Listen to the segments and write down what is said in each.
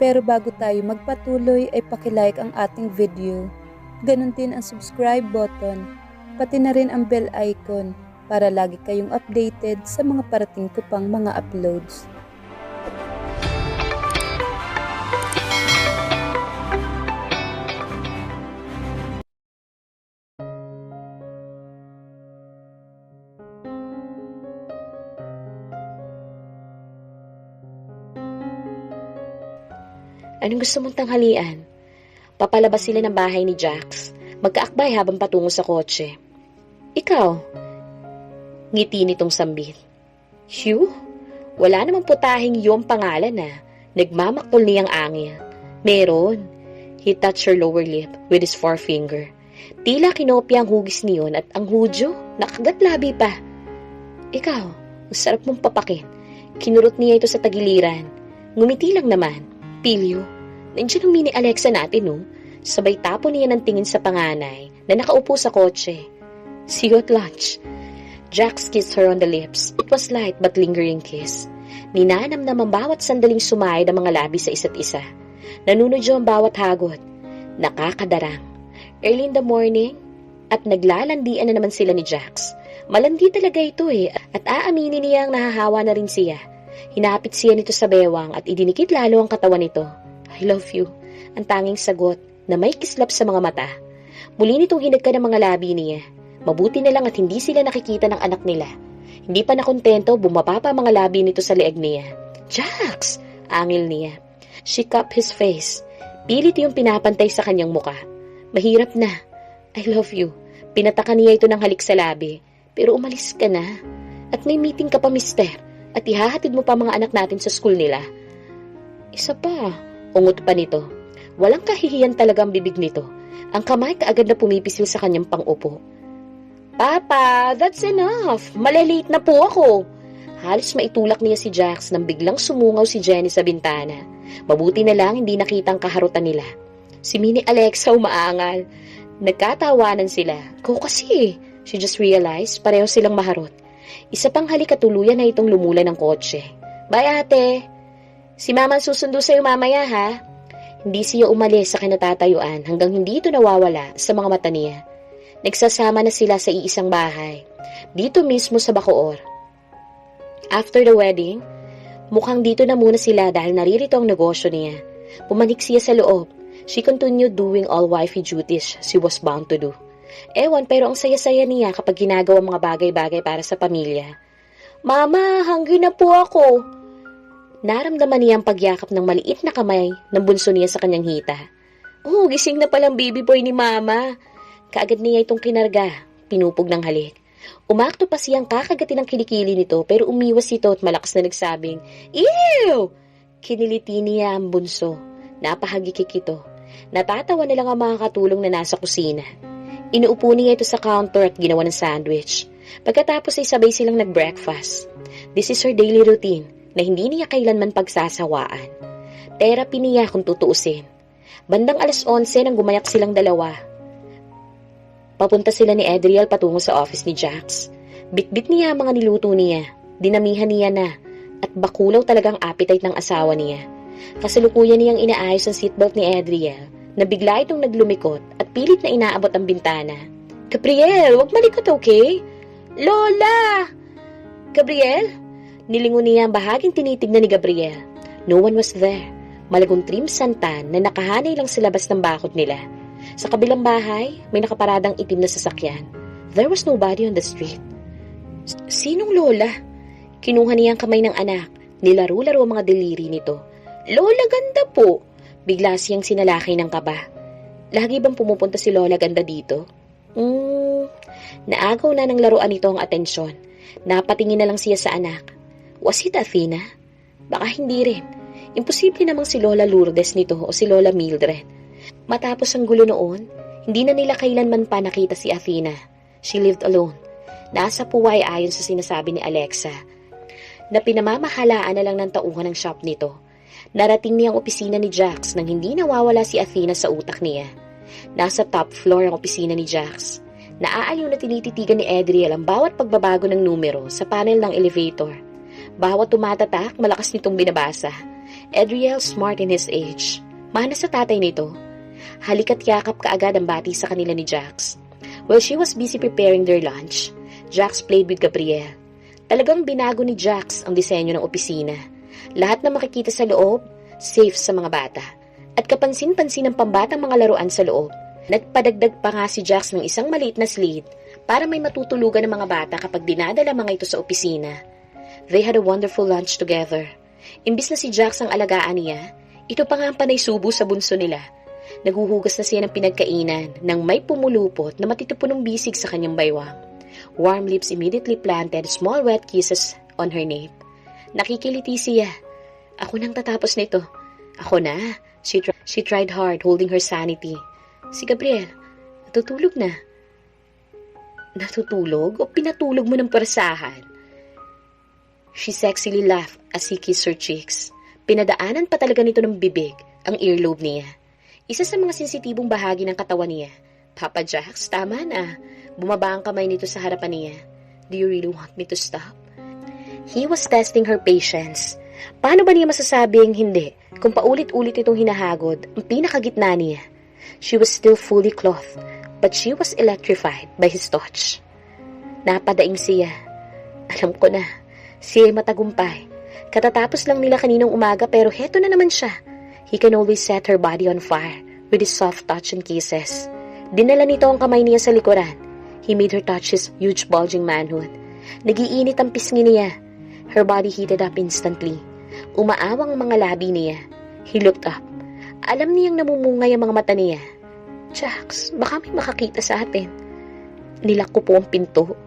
Pero bago tayo magpatuloy ay pakilike ang ating video. Ganon din ang subscribe button, pati na rin ang bell icon para lagi kayong updated sa mga parating ko pang mga uploads. Anong gusto mong tanghalian? Papalabas sila ng bahay ni Jax. Magkaakbay habang patungo sa kotse. Ikaw? Ngiti nitong sambit. Hugh? Wala namang putahing yung pangalan Nagmamaktol niyang angil. Meron. He touched her lower lip with his forefinger. Tila kinopya ang hugis niyon at ang hudyo, nakagat labi pa. Ikaw, ang sarap mong papakin. Kinurot niya ito sa tagiliran. Ngumiti lang naman. Pilyo, nandiyan ang mini Alexa natin Sabay tapo niya ng tingin sa panganay na nakaupo sa kotse. See you at lunch. Jax kissed her on the lips. It was light but lingering kiss. Ninanam naman bawat sandaling sumayad ang mga labi sa isa't isa. Nanunodyo ang bawat hagot. Nakakadarang. Early in the morning, at naglalandian na naman sila ni Jax. Malandi talaga ito at aaminin niya ang nahahawa na rin siya. Hinapit siya nito sa bewang at idinikit lalo ang katawan nito. I love you, ang tanging sagot na may kislap sa mga mata. Muli nitong hinagka ng mga labi niya. Mabuti na lang at hindi sila nakikita ng anak nila. Hindi pa nakontento, bumaba pa ang mga labi nito sa leeg niya. Jax! Angil niya. She cupped his face. Pilit yung pinapantay sa kanyang muka. Mahirap na. I love you. Pinataka niya ito ng halik sa labi. Pero umalis ka na. At may meeting ka pa, mister. At ihahatid mo pa mga anak natin sa school nila. Isa pa, ungot pa nito. Walang kahihiyan talaga ang bibig nito. Ang kamay kaagad na pumipisil sa kanyang pang-upo. Papa, that's enough. Malilate na po ako. Halos maitulak niya si Jax nang biglang sumungaw si Jenny sa bintana. Mabuti na lang hindi nakita ang kaharutan nila. Si Mini Alexa umaangal. Nagkatawanan sila. Ko kasi, she just realized pareho silang maharot. Isa pang halik at tuluyan na itong lumula ng kotse. Bye ate. Si mama susundo sa'yo mamaya ha. Hindi siya umalis sa kinatatayuan hanggang hindi ito nawawala sa mga mata niya. Nagsasama na sila sa iisang bahay. Dito mismo sa Bacoor. After the wedding, mukhang dito na muna sila dahil naririto ang negosyo niya. Pumanik siya sa loob. She continued doing all wifey duties she was bound to do. Ewan, pero ang saya-saya niya kapag ginagawa mga bagay-bagay para sa pamilya. Mama, hungry na po ako. Naramdaman niya ang pagyakap ng maliit na kamay ng bunso niya sa kanyang hita. Oh, gising na palang baby boy ni Mama. Kaagad niya itong kinarga, pinupog ng halik. Umakto pa siyang kakagatin ng kilikili nito pero umiwas ito at malakas na nagsabing, Ew! Kiniliti niya ang bunso. Napahagikik ito. Natatawa na lang ang mga katulong na nasa kusina. Inuupo niya ito sa counter at ginawa ng sandwich. Pagkatapos ay sabay silang nag-breakfast. This is her daily routine na hindi niya kailanman pagsasawaan. Therapy niya kung tutuusin. Bandang 11:00 nang gumayak silang dalawa. Papunta sila ni Adriel patungo sa office ni Jax. Bitbit niya ang mga niluto niya. Dinamihan niya na. At bakulaw talagang appetite ng asawa niya. Kasalukuyan niyang inaayos ang seatbelt ni Adriel na bigla itong naglumikot at pilit na inaabot ang bintana. Gabriel, wag malikot, okay? Lola! Gabriel? Nilingon niya ang bahaging tinitignan ni Gabriel. No one was there. Malagong trim santan na nakahanay lang sa labas ng bakod nila. Sa kabilang bahay, may nakaparadang itim na sasakyan. There was nobody on the street. Sinong Lola? Kinuha niya ang kamay ng anak. Nilaro-laro ang mga deliri nito. Lola, ganda po. Bigla siyang sinalakay ng kaba. Lagi bang pumupunta si Lola Ganda dito? Naagaw na ng laruan nito ang atensyon. Napatingin na lang siya sa anak. Was it Athena? Baka hindi rin. Imposible namang si Lola Lourdes nito o si Lola Mildred. Matapos ang gulo noon, hindi na nila kailanman pa nakita si Athena. She lived alone. Nasa Puway ayon sa sinasabi ni Alexa, na pinamamahalaan na lang ng tauhan ng shop nito. Narating niya ang opisina ni Jax nang hindi nawawala si Athena sa utak niya. Nasa top floor ang opisina ni Jax. Naaaliw na tinititigan ni Adriel ang bawat pagbabago ng numero sa panel ng elevator. Bawat tumatatak, malakas nitong binabasa. Adriel smart in his age. Mana sa tatay nito. Halika't yakap kaagad ang bati sa kanila ni Jax. While she was busy preparing their lunch, Jax played with Gabriel. Talagang binago ni Jax ang disenyo ng opisina. Lahat na makikita sa loob, safe sa mga bata. At kapansin-pansin ng pambatang mga laruan sa loob. Nagpadagdag pa nga si Jax ng isang maliit na slide para may matutulugan ng mga bata kapag dinadala mga ito sa opisina. They had a wonderful lunch together. Imbis na si Jax ang alagaan niya, ito pa nga ang panay subo sa bunso nila. Naghuhugas na siya ng pinagkainan nang may pumulupot na matitupunong bisig sa kanyang baywang. Warm lips immediately planted small wet kisses on her nape. Nakikiliti siya. Ako nang tatapos nito. Ako na. She tried hard, holding her sanity. Si Gabriel, natutulog na. Natutulog o pinatulog mo ng parasahan? She sexily laughed as he kissed her cheeks. Pinadaanan pa talaga nito ng bibig ang earlobe niya. Isa sa mga sensitibong bahagi ng katawan niya. Papa Jax, tama na. Bumaba ang kamay nito sa harapan niya. Do you really want me to stop? He was testing her patience. Paano ba niya masasabing hindi kung paulit-ulit itong hinahagod ang pinakagitna niya? She was still fully clothed, but she was electrified by his touch. Napadaing siya. Alam ko na. Siya ay matagumpay. Katatapos lang nila kaninang umaga pero heto na naman siya. He can always set her body on fire with his soft touch and kisses. Dinala nito ang kamay niya sa likuran. He made her touch his huge bulging manhood. Nagiinit ang pisngi niya. Her body heated up instantly. Umaawang ang mga labi niya. He looked up. Alam niyang namumungay ang mga mata niya. Jax, baka may makakita sa atin. Nilak ko po ang pinto.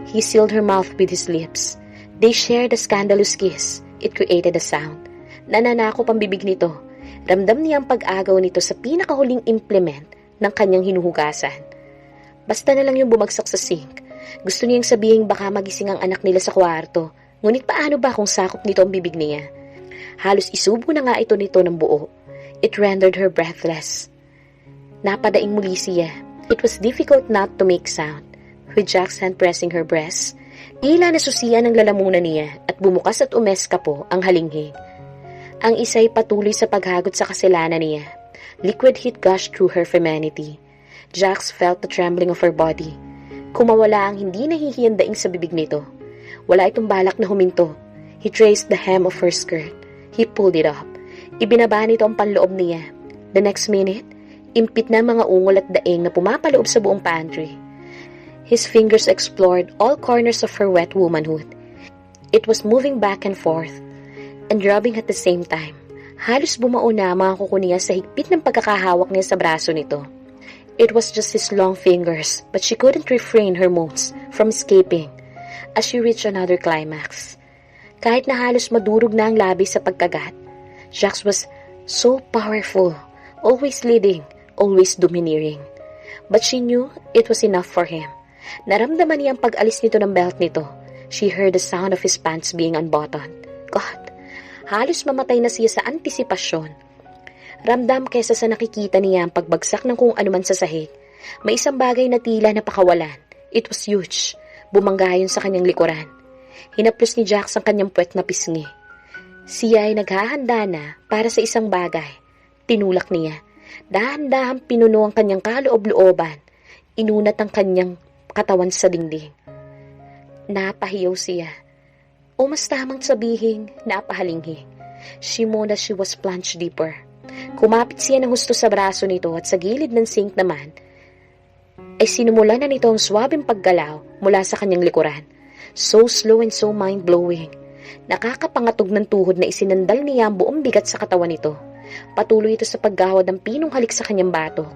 He sealed her mouth with his lips. They shared a scandalous kiss. It created a sound. Nananakop ang bibig nito. Ramdam niya ang pag-agaw nito sa pinakahuling implement ng kanyang hinuhugasan. Basta na lang yung bumagsak sa sink. Gusto niyang sabihin baka magising ang anak nila sa kwarto. Ngunit paano ba kung sakop nito ang bibig niya? Halos isubo na nga ito nito ng buo. It rendered her breathless. Napadaing muli siya. It was difficult not to make sound. With Jack's hand pressing her breast, tila nasusiyan ang lalamunan niya at bumukas at umeskapo ang halinghing. Ang isa'y patuloy sa paghagod sa kasalanan niya. Liquid heat gushed through her femininity. Jax felt the trembling of her body. Kumawala ang hindi nahihiyandaing sa bibig nito. Wala itong balak na huminto. He traced the hem of her skirt. He pulled it up. Ibinaba nito ang panloob niya. The next minute, impit na mga ungol at daing na pumapaloob sa buong pantry. His fingers explored all corners of her wet womanhood. It was moving back and forth and rubbing at the same time. Halos bumao na mga kuko niya sa higpit ng pagkakahawak niya sa braso nito. It was just his long fingers, but she couldn't refrain her moans from escaping as she reached another climax. Kahit na halos madurog na ang labi sa pagkagat, Jax was so powerful, always leading, always domineering. But she knew it was enough for him. Naramdaman niya ang pag-alis nito ng belt nito. She heard the sound of his pants being unbuttoned. God, halos mamatay na siya sa antisipasyon. Ramdam kesa sa nakikita niya ang pagbagsak ng kung anuman sa sahig. May isang bagay na tila napakawalan. It was huge. Bumanggayon sa kanyang likuran. Hinaplos ni Jax ang kanyang puwet na pisngi. Siya ay naghahanda na para sa isang bagay. Tinulak niya. Dahan-dahan pinuno ang kanyang kaloob-looban. Inunat ang kanyang katawan sa dingding. Napahiyaw siya. O mas tamang sabihin, napahalinghi. She moaned as she was plunged deeper. Kumapit siya ng husto sa braso nito at sa gilid ng sink naman, ay sinumulan na nito ang swabing paggalaw mula sa kanyang likuran. So slow and so mind-blowing. Nakakapangatog ng tuhod na isinandal niya ang buong bigat sa katawan nito. Patuloy ito sa paggawad ng pinong halik sa kanyang batok.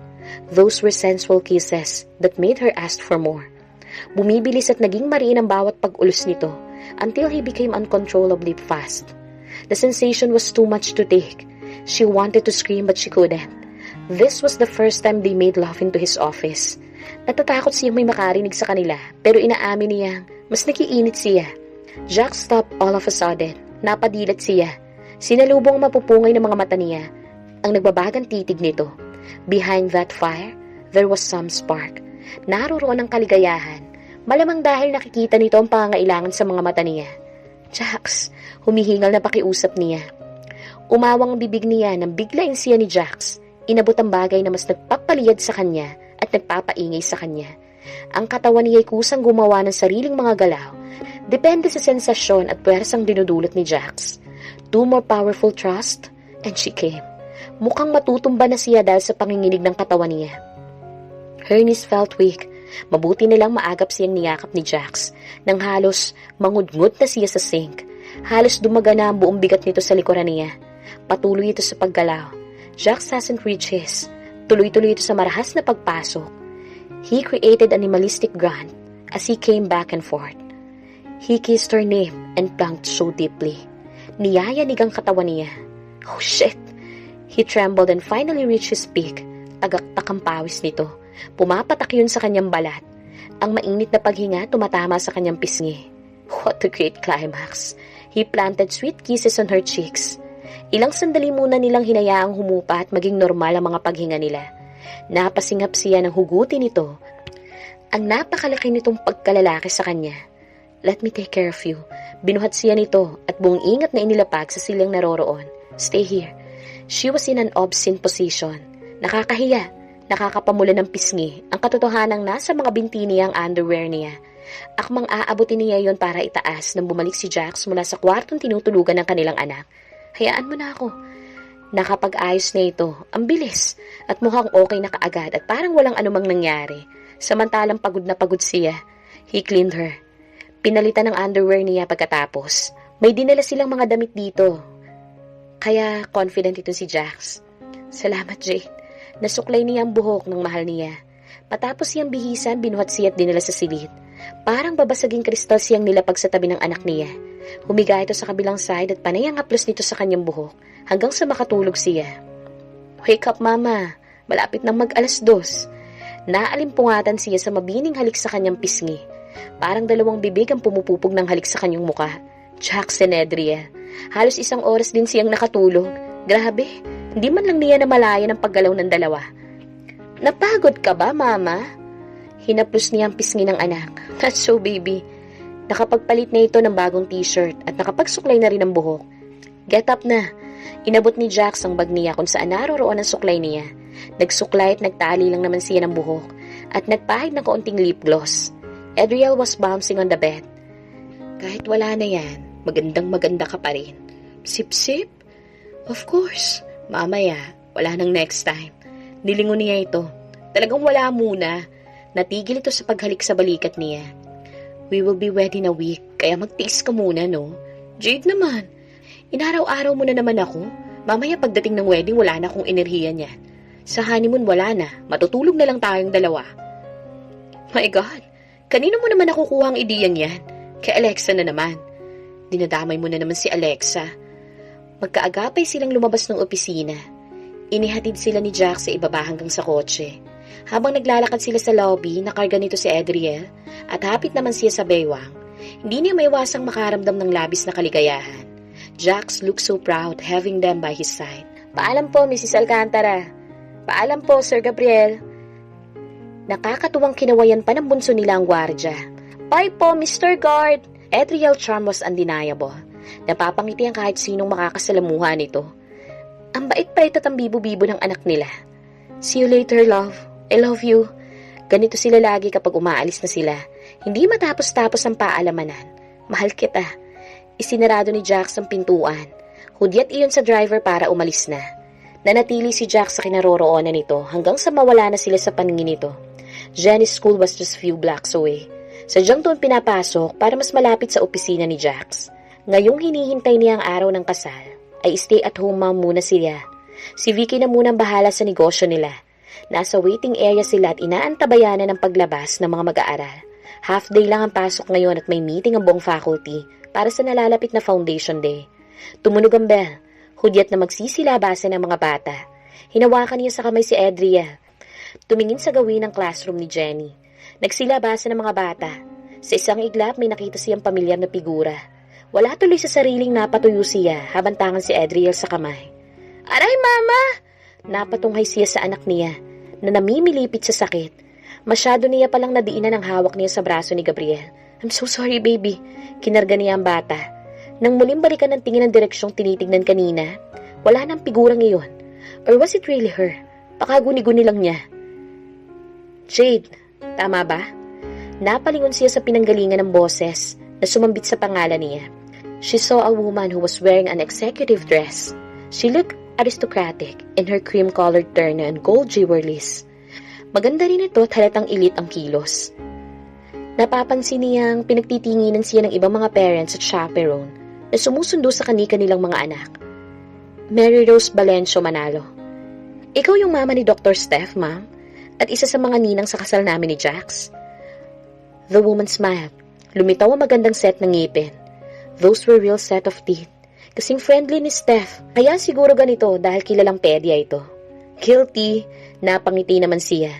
Those were sensual kisses that made her ask for more. Bumibilis at naging mariin ang bawat pag-ulos nito until he became uncontrollably fast. The sensation was too much to take. She wanted to scream but she couldn't. This was the first time they made love into his office. Natatakot siyang may makarinig sa kanila pero inaamin niyang mas nakiinit siya. Jack stopped all of a sudden. Napadilat siya. Sinalubong mapupungay ng mga mata niya ang nagbabagang titig nito. Behind that fire, there was some spark. Naroroon ang kaligayahan. Malamang dahil nakikita nito ang pangangailangan sa mga mata niya. Jax, humihingal na pakiusap niya. Umawang ang bibig niya nang biglaing siya ni Jax. Inabot ang bagay na mas nagpapaliyad sa kanya at nagpapaingay sa kanya. Ang katawan niya ay kusang gumawa ng sariling mga galaw. Depende sa sensasyon at puwersang dinudulot ni Jax. 2 more powerful thrust, and she came. Mukhang matutumba na siya dahil sa panginginig ng katawan niya. Her knees felt weak. Mabuti nilang maagap siyang niyakap ni Jax nang halos mangudngod na siya sa sink. Halos dumaga na ang buong bigat nito sa likuran niya. Patuloy ito sa paggalaw. Jax hasn't reached his. Tuloy-tuloy ito sa marahas na pagpasok. He created animalistic grunt as he came back and forth. He kissed her name and plunged so deeply. Niyayanig ang katawan niya. Oh shit! He trembled and finally reached his peak. Tagaktak ang pawis nito. Pumapatak yun sa kanyang balat. Ang mainit na paghinga tumatama sa kanyang pisngi. What a great climax! He planted sweet kisses on her cheeks. Ilang sandali muna nilang hinayaang humupa at maging normal ang mga paghinga nila. Napasingap siya ng hugutin nito. Ang napakalaki nitong pagkalalaki sa kanya. Let me take care of you. Binuhat siya nito at buong ingat na inilapag sa silyang naroroon. Stay here. She was in an obscene position. Nakakahiya. Nakakapamula ng pisngi ang katotohanang nasa mga binti niya ang underwear niya. Akmang aabutin niya yon para itaas nang bumalik si Jax mula sa kwartong tinutulugan ng kanilang anak. Hayaan mo na ako. Nakapag-ayos na ito. Ang bilis. At mukhang okay na kaagad at parang walang anumang nangyari. Samantalang pagod na pagod siya. He cleaned her. Pinalitan ng underwear niya pagkatapos. May dinala silang mga damit dito. Kaya confident ito si Jax. Salamat, Jade. Nasuklay niya ang buhok ng mahal niya. Patapos siyang bihisan, binuhat siya at dinala sa silid. Parang babasaging kristal siyang nilapag sa tabi ng anak niya. Humiga ito sa kabilang side at panay ang haplos nito sa kanyang buhok hanggang sa makatulog siya. Wake up, mama. Malapit nang mag-2:00. Naalimpungatan siya sa mabining halik sa kanyang pisngi. Parang 2 bibig ang pumupupog ng halik sa kanyang muka. Jax and Adriel. Halos 1 oras din siyang nakatulog. Grabe, hindi man lang niya namalaya ng paggalaw ng dalawa. Napagod ka ba, mama? Hinaplos niya ang pisngi ng anak. That's so, baby. Nakapagpalit na ito ng bagong t-shirt at nakapagsuklay na rin ang buhok. Get up na. Inabot ni Jax ang bag niya kung saan naroroon ang suklay niya. Nagsuklay at nagtali lang naman siya ng buhok at nagpahid ng kaunting lip gloss. Adriel was bouncing on the bed. Kahit wala na yan, magandang-maganda ka pa rin. Sip-sip? Of course. Mamaya, wala nang next time. Nilingon niya ito. Talagang wala muna. Natigil ito sa paghalik sa balikat niya. We will be wed in a week, kaya magtiis ka muna, no? Jade naman. Inaraw-araw mo na naman ako. Mamaya pagdating ng wedding, wala na akong enerhiya niyan. Sa honeymoon, wala na. Matutulog na lang tayong dalawa. My God, kanino mo naman nakukuha ang ideyang yan? Kay Alexa na naman. Dinadamay mo na naman si Alexa. Magkaagapay silang lumabas ng opisina. Inihatid sila ni Jax sa ibaba hanggang sa kotse. Habang naglalakad sila sa lobby, nakarga nito si Adriel at hapit naman siya sa baywang. Hindi niya maiwasang makaramdam ng labis na kaligayahan. Jax looked so proud having them by his side. Paalam po, Mrs. Alcantara. Paalam po, Sir Gabriel. Nakakatuwang kinawayan pa ng bunso nila ang gwardya. Bye po, Mr. Guard. Adriel's charm was undeniable. Napapangiti ang kahit sinong makakasalamuha nito. Ang bait pa ito ang bibo-bibo ng anak nila. See you later, love. I love you. Ganito sila lagi kapag umaalis na sila. Hindi matapos-tapos ang paalamanan. Mahal kita. Isinarado ni Jax ang pintuan. Hudyat iyon sa driver para umalis na. Nanatili si Jax sa kinaroroonan nito hanggang sa mawala na sila sa paningin nito. Jenny's school was just few blocks away. Sadyang doon pinapasok para mas malapit sa opisina ni Jax. Ngayong hinihintay niya ang araw ng kasal, ay stay-at-home mom muna sila. Si Vicky na munang bahala sa negosyo nila. Nasa waiting area sila at inaantabayanan ng paglabas ng mga mag-aaral. Half day lang ang pasok ngayon at may meeting ang buong faculty para sa nalalapit na foundation day. Tumunog ang bell. Hudyat na magsisilabasan ng mga bata. Hinawakan niya sa kamay si Adria. Tumingin sa gawin ng classroom ni Jenny. Nagsilabasan ng mga bata. Sa isang iglap may nakita siyang pamilyar na figura. Wala tuloy sa sariling napatuyo siya habang tangan si Adriel sa kamay. Aray, mama! Napatunghay siya sa anak niya na namimilipit sa sakit. Masyado niya palang nadiinan ang hawak niya sa braso ni Gabriel. I'm so sorry, baby. Kinarga niya ang bata. Nang muling balikan ng tingin ng direksyong tinitignan kanina, Wala nang figurang iyon. Or was it really her? Pakaguni-guni lang niya. Jade, tama ba? Napalingon siya sa pinanggalingan ng boses na sumambit sa pangalan niya. She saw a woman who was wearing an executive dress. She looked aristocratic in her cream-colored turna and gold jewelries. Maganda rin ito at halatang elite ang kilos. Napapansin niyang pinagtitinginan siya ng ibang mga parents at chaperone na sumusundo sa kani-kanilang mga anak. Mary Rose Valencio Manalo. Ikaw yung mama ni Dr. Steph, ma'am, at isa sa mga ninang sa kasal namin ni Jax. The woman smiled. Lumitaw ang magandang set ng ngipin. Those were real set of teeth. Kasing friendly ni Steph. Kaya siguro ganito dahil kilalang pedya ito. Guilty, napangiti naman siya.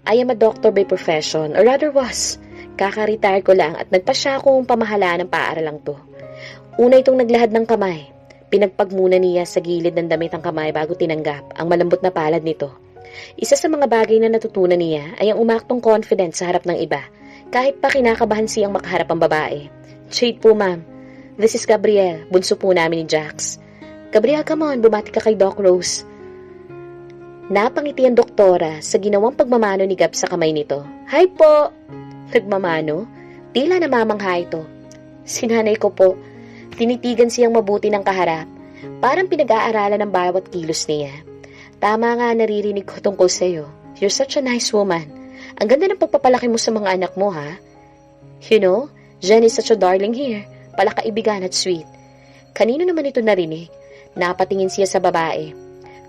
I am a doctor by profession, or rather was. Kaka-retire ko lang at nagpasya akong pamahalaan ng paaralang to. Una itong naglahad ng kamay. Pinagpagmuna niya sa gilid ng damit ang kamay bago tinanggap ang malambot na palad nito. Isa sa mga bagay na natutunan niya ay ang umaktong confident sa harap ng iba, kahit pa kinakabahan siyang makaharap ang babae. Jade po, ma'am. This is Gabriel, bunso po namin ni Jax. Gabriel, come on, bumati ka kay Doc Rose. Napangiti ang doktora sa ginawang pagmamano ni Gab sa kamay nito. Hi po! Nagmamano? Tila namamangha ito. Sinanay ko po. Tinitigan siyang mabuti ng kaharap. Parang pinag-aaralan ng bawat kilos niya. Tama nga naririnig ko tungkol sa'yo. You're such a nice woman. Ang ganda ng pagpapalaki mo sa mga anak mo, ha? You know, Jen is such a darling here. Palakaibigan at sweet. Kanino naman ito narinig? Napatingin siya sa babae.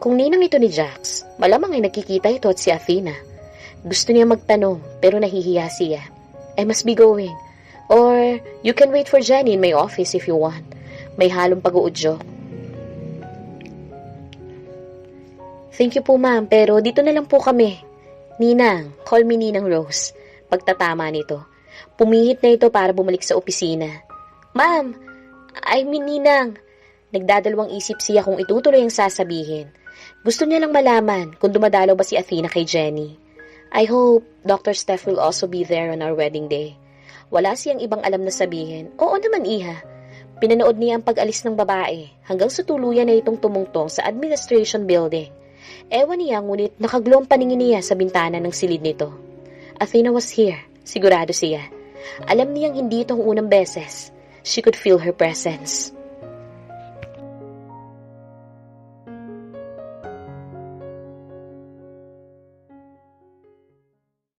Kung ninang ito ni Jax, malamang ay nakikita ito at si Athena. Gusto niya magtanong, pero nahihiya siya. I must be going. Or, you can wait for Jenny in my office if you want. May halong pag-uudyo. Thank you po, ma'am, pero dito na lang po kami. Ninang, call me Ninang Rose. Pagtatama nito. Pumihit na ito para bumalik sa opisina. Ma'am, I mean Ninang. Nagdadalawang isip siya kung itutuloy ang sasabihin. Gusto niya lang malaman kung dumadalaw ba si Athena kay Jenny. I hope Dr. Steph will also be there on our wedding day. Wala siyang ibang alam na sabihin. Oo naman, iha. Pinanood niya ang pag-alis ng babae hanggang sa tuluyan na itong tumungtong sa administration building. Ewan niya ngunit nakaglow ang paningin niya sa bintana ng silid nito. Athena was here. Sigurado siya. Alam niyang hindi itong unang beses. She could feel her presence.